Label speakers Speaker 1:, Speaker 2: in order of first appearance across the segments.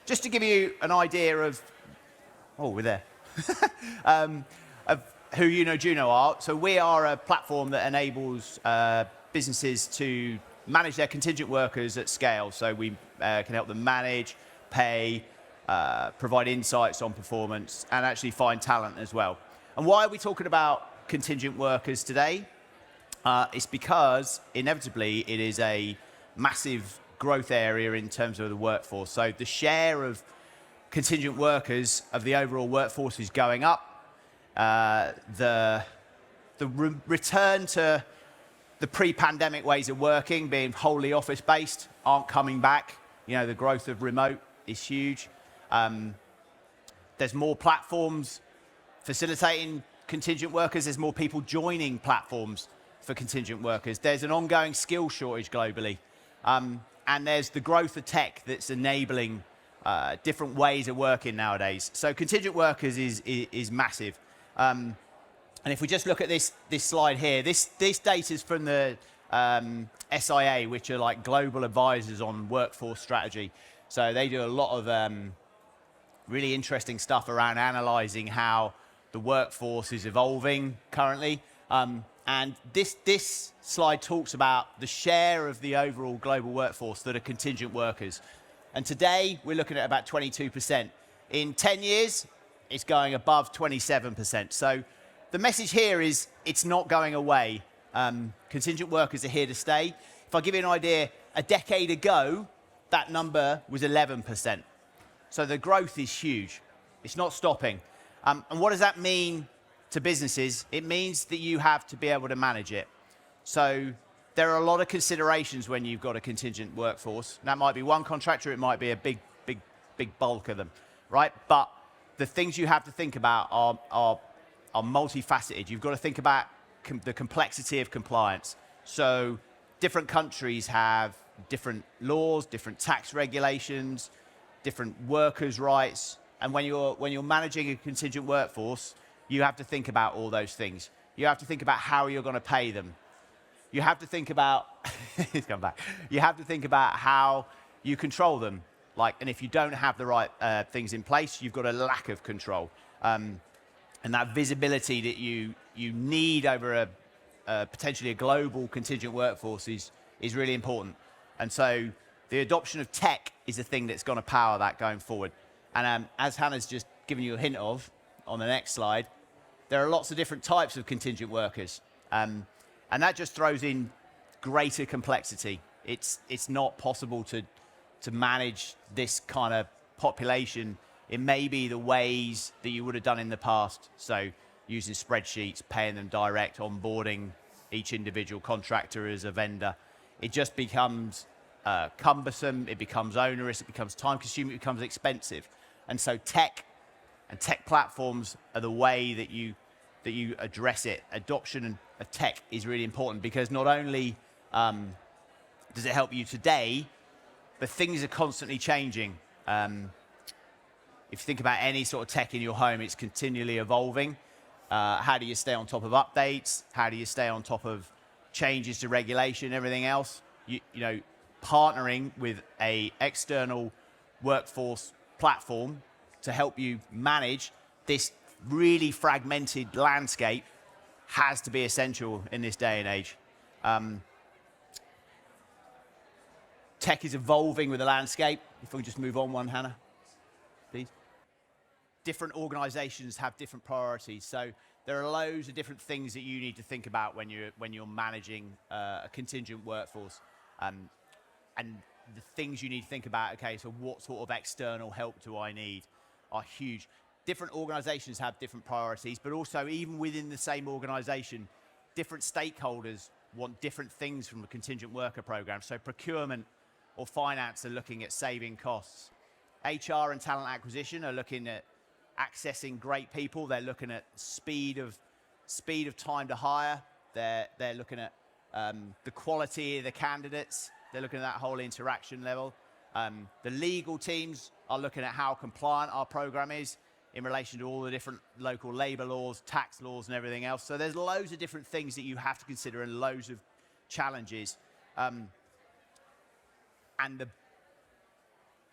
Speaker 1: Just to give you an idea of, we're there, of who YunoJuno are. So we are a platform that enables businesses to manage their contingent workers at scale. So we can help them manage, pay, provide insights on performance, and actually find talent as well. And why are we talking about contingent workers today? It's because inevitably it is a massive growth area in terms of the workforce. So the share of contingent workers of the overall workforce is going up. The return to the pre-pandemic ways of working, being wholly office-based, aren't coming back. You know, the growth of remote is huge. There's more platforms facilitating contingent workers. There's more people joining platforms for contingent workers. There's an ongoing skill shortage globally. And there's the growth of tech that's enabling different ways of working nowadays. So contingent workers is massive. And if we just look at this slide here, this data is from the SIA, which are like global advisors on workforce strategy. So they do a lot of really interesting stuff around analysing how the workforce is evolving currently. And this slide talks about the share of the overall global workforce that are contingent workers. And today, we're looking at about 22%. In 10 years, it's going above 27%. So the message here is it's not going away. Contingent workers are here to stay. If I give you an idea, a decade ago, that number was 11%. So the growth is huge. It's not stopping. And what does that mean to businesses? It means that you have to be able to manage it. So there are a lot of considerations when you've got a contingent workforce. That might be one contractor, it might be a big bulk of them, right? But the things you have to think about are multifaceted. You've got to think about the complexity of compliance. So different countries have different laws, different tax regulations, different workers' rights. And when you're managing a contingent workforce, you have to think about all those things. You have to think about how you're going to pay them. You have to think about, he's come back. You have to think about how you control them. And if you don't have the right things in place, you've got a lack of control. And that visibility that you need over potentially a global contingent workforce is really important. And so the adoption of tech is the thing that's going to power that going forward. And as Hannah's just given you a hint of on the next slide, there are lots of different types of contingent workers. And that just throws in greater complexity. It's not possible to manage this kind of population in maybe the ways that you would have done in the past. So using spreadsheets, paying them direct, onboarding each individual contractor as a vendor. It just becomes cumbersome, it becomes onerous, it becomes time consuming, it becomes expensive. And so tech and tech platforms are the way that you address it. Adoption of tech is really important because not only does it help you today, but things are constantly changing. If you think about any sort of tech in your home, it's continually evolving. How do you stay on top of updates? How do you stay on top of changes to regulation, everything else? You know, partnering with an external workforce platform to help you manage this really fragmented landscape has to be essential in this day and age. Tech is evolving with the landscape. If we can just move on one, Hannah, please. Different organizations have different priorities. So there are loads of different things that you need to think about when you're managing a contingent workforce. And the things you need to think about, okay, so what sort of external help do I need, are huge. Different organizations have different priorities, but also even within the same organization, different stakeholders want different things from a contingent worker program. So procurement or finance are looking at saving costs. HR and talent acquisition are looking at accessing great people. They're looking at speed of time to hire. They're looking at the quality of the candidates. They're looking at that whole interaction level. The legal teams are looking at how compliant our program is in relation to all the different local labor laws, tax laws, and everything else. So there's loads of different things that you have to consider and loads of challenges. And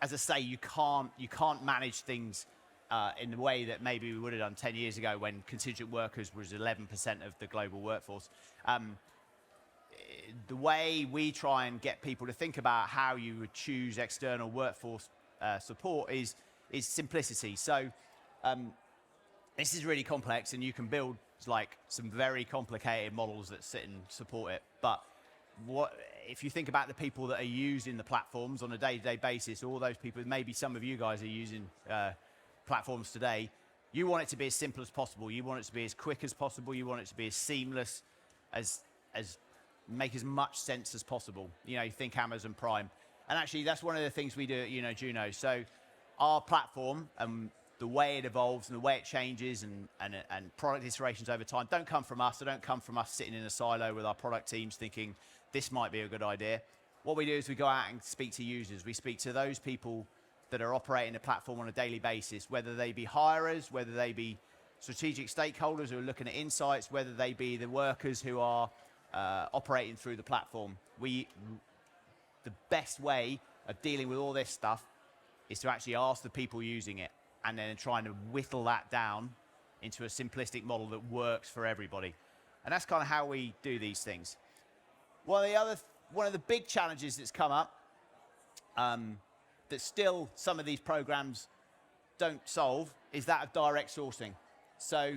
Speaker 1: as I say, you can't manage things in the way that maybe we would have done 10 years ago when contingent workers was 11% of the global workforce. The way we try and get people to think about how you would choose external workforce support is simplicity. So this is really complex, and you can build like some very complicated models that sit and support it. But if you think about the people that are using the platforms on a day-to-day basis, all those people, maybe some of you guys are using platforms today, you want it to be as simple as possible. You want it to be as quick as possible. You want it to be as seamless, as make as much sense as possible. You think Amazon Prime. And actually, that's one of the things we do at YunoJuno. So our platform, the way it evolves and the way it changes and product iterations over time don't come from us. They don't come from us sitting in a silo with our product teams thinking this might be a good idea. What we do is we go out and speak to users. We speak to those people that are operating the platform on a daily basis, whether they be hirers, whether they be strategic stakeholders who are looking at insights, whether they be the workers who are operating through the platform. The best way of dealing with all this stuff is to actually ask the people using it and then trying to whittle that down into a simplistic model that works for everybody. And that's kind of how we do these things. One of the big challenges that's come up that still some of these programs don't solve is that of direct sourcing. So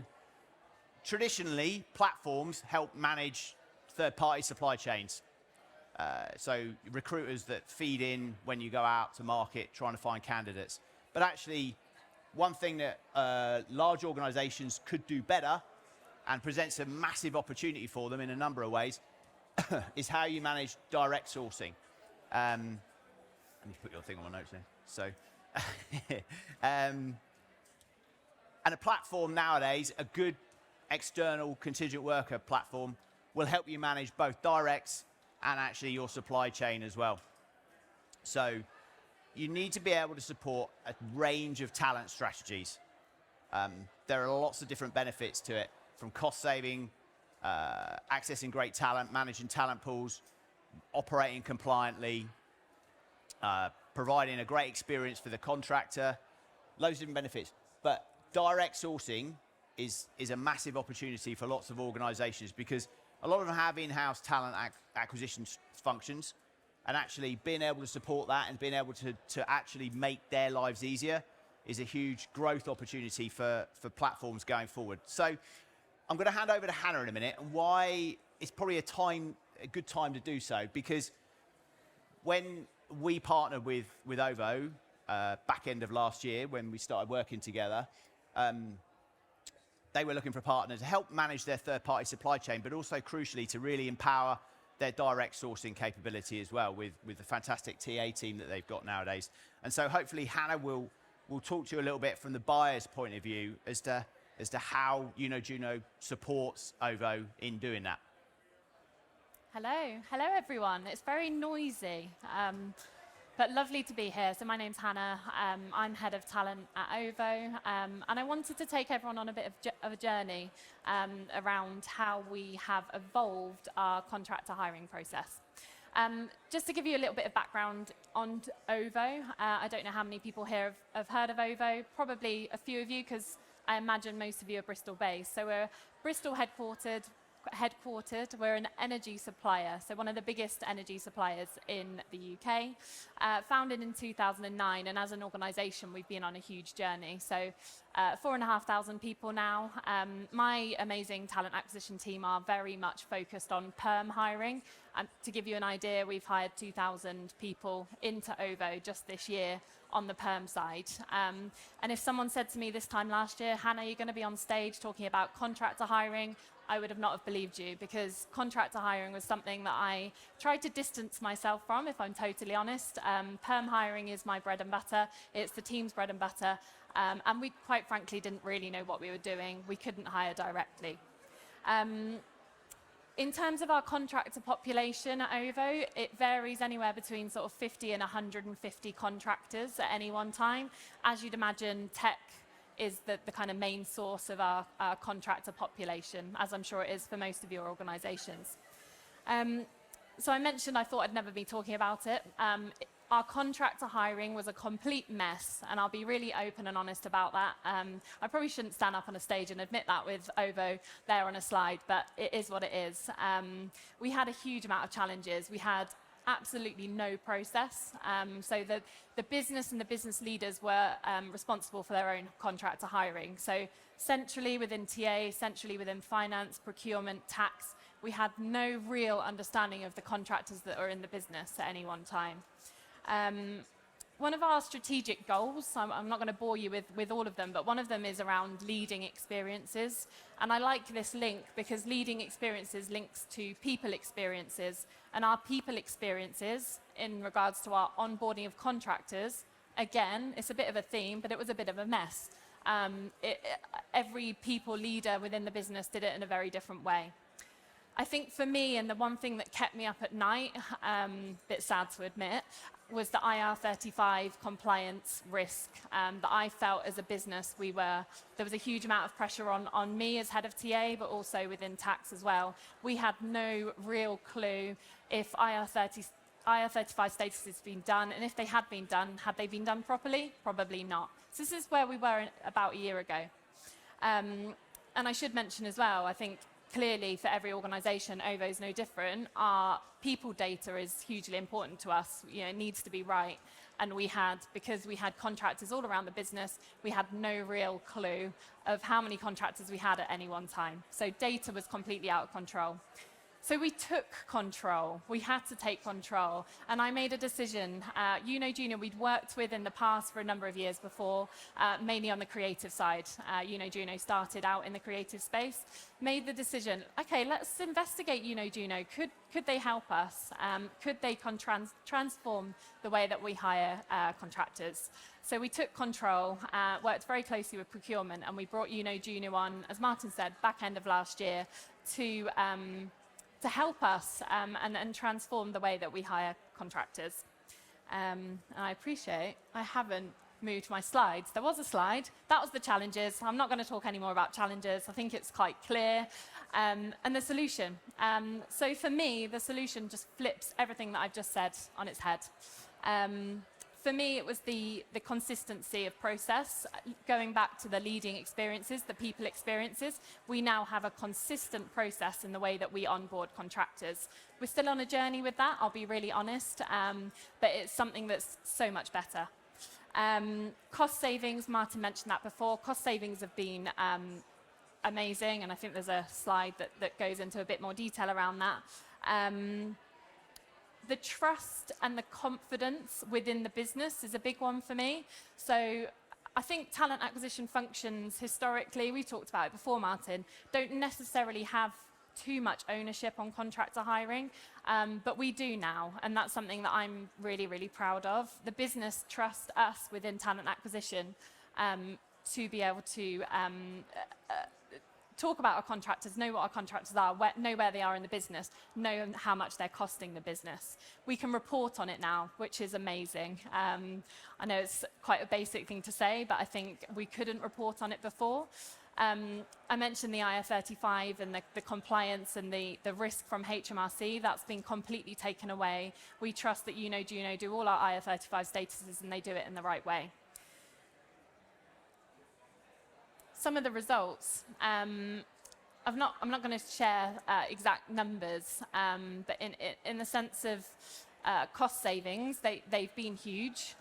Speaker 1: traditionally, platforms help manage third-party supply chains. So recruiters that feed in when you go out to market trying to find candidates. But actually, one thing that large organizations could do better and presents a massive opportunity for them in a number of ways is how you manage direct sourcing. Let me put your thing on my notes here. So, and a platform nowadays, a good external contingent worker platform will help you manage both directs and actually your supply chain as well. So you need to be able to support a range of talent strategies. There are lots of different benefits to it, from cost saving, accessing great talent, managing talent pools, operating compliantly, providing a great experience for the contractor, loads of different benefits. But direct sourcing is a massive opportunity for lots of organizations because a lot of them have in-house talent acquisition functions, and actually being able to support that and being able to actually make their lives easier is a huge growth opportunity for platforms going forward. So I'm going to hand over to Hannah in a minute, and why it's probably a good time to do so, because when we partnered with OVO back end of last year, when we started working together, they were looking for a partner to help manage their third-party supply chain, but also crucially to really empower their direct sourcing capability as well with the fantastic TA team that they've got nowadays. And so hopefully Hannah will talk to you a little bit from the buyer's point of view as to how YunoJuno supports OVO in doing that.
Speaker 2: Hello everyone. It's very noisy, but lovely to be here. So my name's Hannah. I'm head of talent at OVO, and I wanted to take everyone on a bit of a journey around how we have evolved our contractor hiring process. Just to give you a little bit of background on OVO, I don't know how many people here have heard of OVO. Probably a few of you, because I imagine most of you are Bristol based. So we're Bristol headquartered. We're an energy supplier, so one of the biggest energy suppliers in the UK, founded in 2009, and as an organisation we've been on a huge journey. So 4,500 people now. My amazing talent acquisition team are very much focused on perm hiring. To give you an idea, we've hired 2,000 people into OVO just this year on the perm side. And if someone said to me this time last year, Hannah, you're going to be on stage talking about contractor hiring, I would have not believed you, because contractor hiring was something that I tried to distance myself from, if I'm totally honest. Perm hiring is my bread and butter. It's the team's bread and butter. And we, quite frankly, didn't really know what we were doing. We couldn't hire directly. In terms of our contractor population at OVO, it varies anywhere between sort of 50 and 150 contractors at any one time. As you'd imagine, tech is the kind of main source of our contractor population, as I'm sure it is for most of your organisations. So I mentioned I thought I'd never be talking about it. our contractor hiring was a complete mess, and I'll be really open and honest about that. I probably shouldn't stand up on a stage and admit that with OVO there on a slide, but it is what it is. We had a huge amount of challenges. We had absolutely no process. So the business and the business leaders were responsible for their own contractor hiring. So centrally within TA, centrally within finance, procurement, tax, we had no real understanding of the contractors that are in the business at any one time. One of our strategic goals, I'm not going to bore you with all of them, but one of them is around leading experiences. And I like this link because leading experiences links to people experiences. And our people experiences in regards to our onboarding of contractors, again, it's a bit of a theme, but it was a bit of a mess. Every people leader within the business did it in a very different way. I think for me, and the one thing that kept me up at night, bit sad to admit, was the IR35 compliance risk that I felt as a business there was a huge amount of pressure on me as head of TA, but also within tax as well. We had no real clue if IR35 status has been done, and if they had been done, had they been done properly? Probably not. So this is where we were about a year ago. And I should mention as well, I think clearly for every organisation, OVO is no different. Our people data is hugely important to us. It needs to be right. And because we had contractors all around the business, we had no real clue of how many contractors we had at any one time. So data was completely out of control. So we took control. We had to take control. And I made a decision. YunoJuno, we'd worked with in the past for a number of years before, mainly on the creative side. YunoJuno started out in the creative space. Made the decision, okay, let's investigate YunoJuno. Could they help us? Could they transform the way that we hire contractors? So we took control, worked very closely with procurement, and we brought YunoJuno on, as Martin said, back end of last year to help us and transform the way that we hire contractors. And I appreciate I haven't moved my slides. There was a slide. That was the challenges. I'm not going to talk any more about challenges. I think it's quite clear. And the solution. So for me, the solution just flips everything that I've just said on its head. For me, it was the consistency of process. Going back to the leading experiences, the people experiences, we now have a consistent process in the way that we onboard contractors. We're still on a journey with that, I'll be really honest, but it's something that's so much better. Cost savings, Martin mentioned that before. Cost savings have been amazing, and I think there's a slide that goes into a bit more detail around that. The trust and the confidence within the business is a big one for me. So I think talent acquisition functions historically, we talked about it before, Martin, don't necessarily have too much ownership on contractor hiring, but we do now, and that's something that I'm really, really proud of. The business trusts us within talent acquisition to be able to talk about our contractors, know what our contractors are, know where they are in the business, know how much they're costing the business. We can report on it now, which is amazing. I know it's quite a basic thing to say, but I think we couldn't report on it before. I mentioned the IR35 and the compliance and the risk from HMRC. That's been completely taken away. We trust that YunoJuno do all our IR35 statuses and they do it in the right way. Some of the results. I'm not going to share exact numbers, but in the sense of cost savings, they've been huge,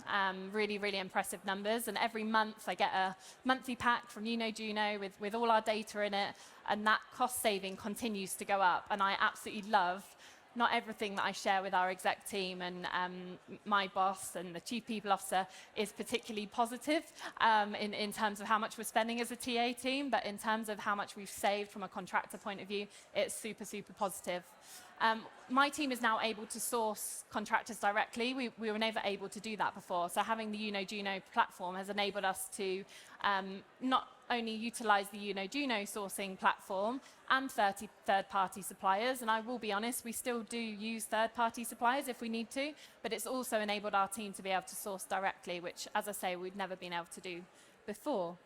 Speaker 2: really, really impressive numbers. And every month I get a monthly pack from YunoJuno with all our data in it, and that cost saving continues to go up. And I absolutely love not everything that I share with our exec team and my boss and the chief people officer is particularly positive in terms of how much we're spending as a TA team, but in terms of how much we've saved from a contractor point of view, it's super, super positive. My team is now able to source contractors directly. We were never able to do that before. So having the YunoJuno platform has enabled us to not only utilize the YunoJuno sourcing platform and third-party suppliers, and I will be honest, we still do use third-party suppliers if we need to, but it's also enabled our team to be able to source directly, which, as I say, we've never been able to do before.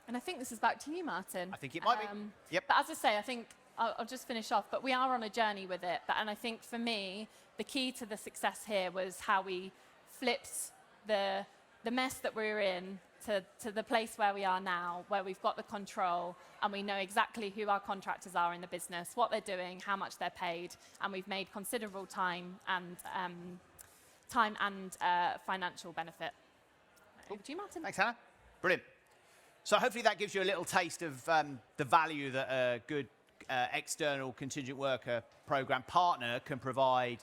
Speaker 2: And I think this is back to you, Martin.
Speaker 1: I think it might be. Yep.
Speaker 2: But as I say, I think I'll just finish off, but we are on a journey with it. And I think for me, the key to the success here was how we flipped the mess that we were in to the place where we are now, where we've got the control and we know exactly who our contractors are in the business, what they're doing, how much they're paid, and we've made considerable time and financial benefit. Over to you, Martin.
Speaker 1: Thanks, Hannah. Brilliant. So hopefully that gives you a little taste of the value that a good external contingent worker program partner can provide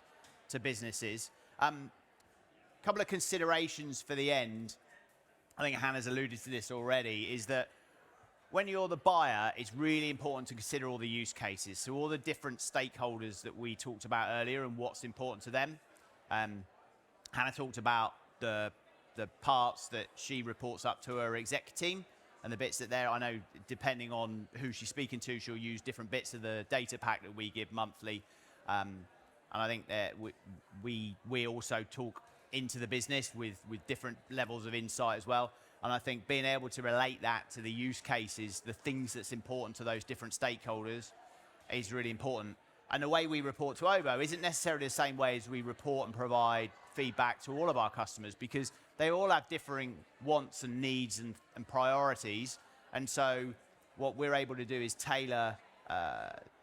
Speaker 1: to businesses. Couple of considerations for the end. I think Hannah's alluded to this already, is that when you're the buyer, it's really important to consider all the use cases. So all the different stakeholders that we talked about earlier and what's important to them. Hannah talked about the parts that she reports up to her exec team and the bits that they're, I know, depending on who she's speaking to, she'll use different bits of the data pack that we give monthly. And I think that we also talk into the business with different levels of insight as well. And I think being able to relate that to the use cases, the things that's important to those different stakeholders is really important. And the way we report to OVO isn't necessarily the same way as we report and provide feedback to all of our customers, because they all have differing wants and needs and priorities. And so what we're able to do is tailor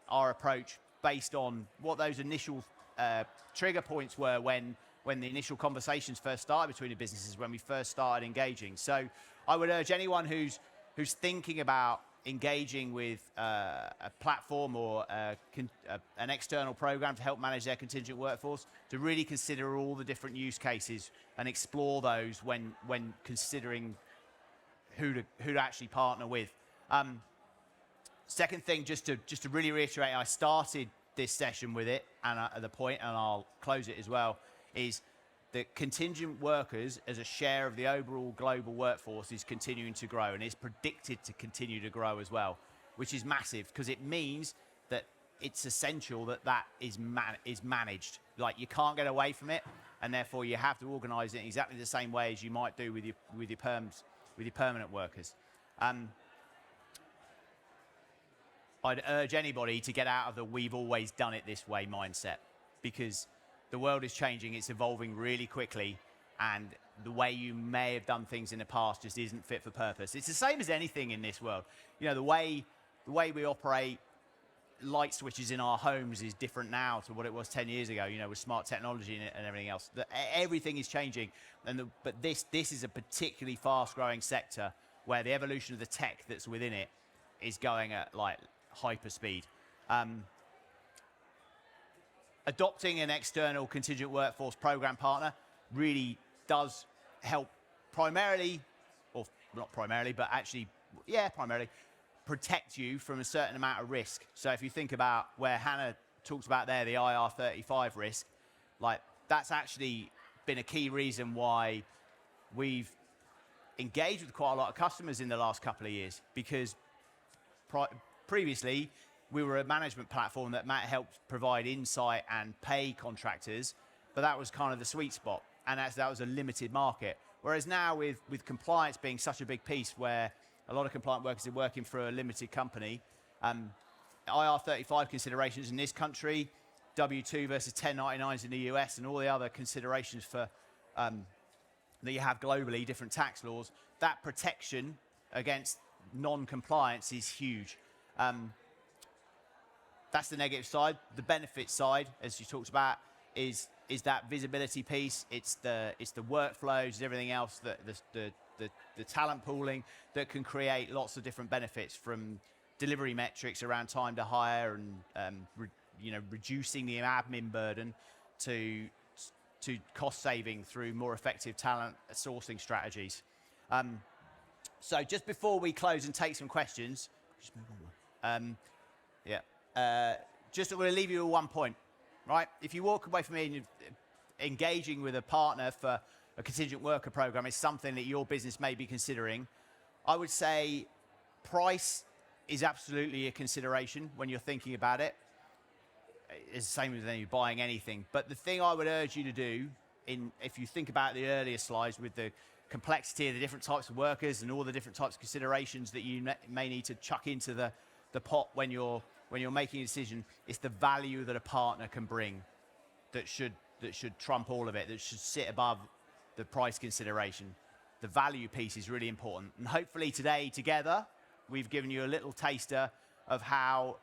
Speaker 1: our approach based on what those initial trigger points were when the initial conversations first started between the businesses, when we first started engaging. So I would urge anyone who's thinking about engaging with a platform or an external program to help manage their contingent workforce to really consider all the different use cases and explore those when considering who to actually partner with. Second thing, just to really reiterate, I started this session with it, and at the point, and I'll close it as well, is that contingent workers as a share of the overall global workforce is continuing to grow and is predicted to continue to grow as well, which is massive because it means that it's essential that is managed. Like, you can't get away from it, and therefore you have to organise it in exactly the same way as you might do with your permanent workers. I'd urge anybody to get out of the "we've always done it this way" mindset, because the world is changing, it's evolving really quickly, and the way you may have done things in the past just isn't fit for purpose. It's the same as anything in this world. You know, the way we operate light switches in our homes is different now to what it was 10 years ago, you know, with smart technology and everything else. Everything is changing, but this is a particularly fast-growing sector where the evolution of the tech that's within it is going at, like, hyper speed. Adopting an external contingent workforce program partner really does help primarily, or not primarily, but actually, yeah, primarily, protect you from a certain amount of risk. So if you think about where Hannah talks about there, the IR35 risk, like, that's actually been a key reason why we've engaged with quite a lot of customers in the last couple of years, because previously, we were a management platform that helped provide insight and pay contractors, but that was kind of the sweet spot, and that was a limited market. Whereas now, with compliance being such a big piece, where a lot of compliant workers are working for a limited company, IR35 considerations in this country, W-2 versus 1099s in the US, and all the other considerations for that you have globally, different tax laws, that protection against non-compliance is huge. That's the negative side. The benefit side, as you talked about, is that visibility piece. It's the workflows, everything else, the talent pooling that can create lots of different benefits, from delivery metrics around time to hire and reducing the admin burden to cost saving through more effective talent sourcing strategies. So just before we close and take some questions, just I'm going to leave you with one point, right? If you walk away from me and you're engaging with a partner for a contingent worker program is something that your business may be considering, I would say price is absolutely a consideration when you're thinking about it. It's the same as when you're buying anything. But the thing I would urge you to do, if you think about the earlier slides with the complexity of the different types of workers and all the different types of considerations that you may need to chuck into the pot when you're making a decision, it's the value that a partner can bring that should that should trump all of it, that should sit above the price consideration. The value piece is really important. And hopefully today, together, we've given you a little taster of how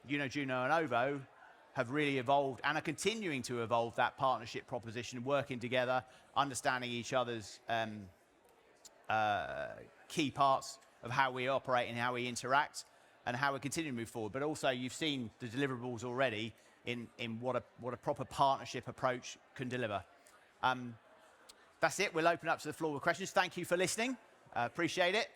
Speaker 1: YunoJuno and OVO have really evolved and are continuing to evolve that partnership proposition, working together, understanding each other's key parts of how we operate and how we interact and how we continue to move forward. But also you've seen the deliverables already in what a proper partnership approach can deliver. That's it. We'll open up to the floor with questions. Thank you for listening. Appreciate it.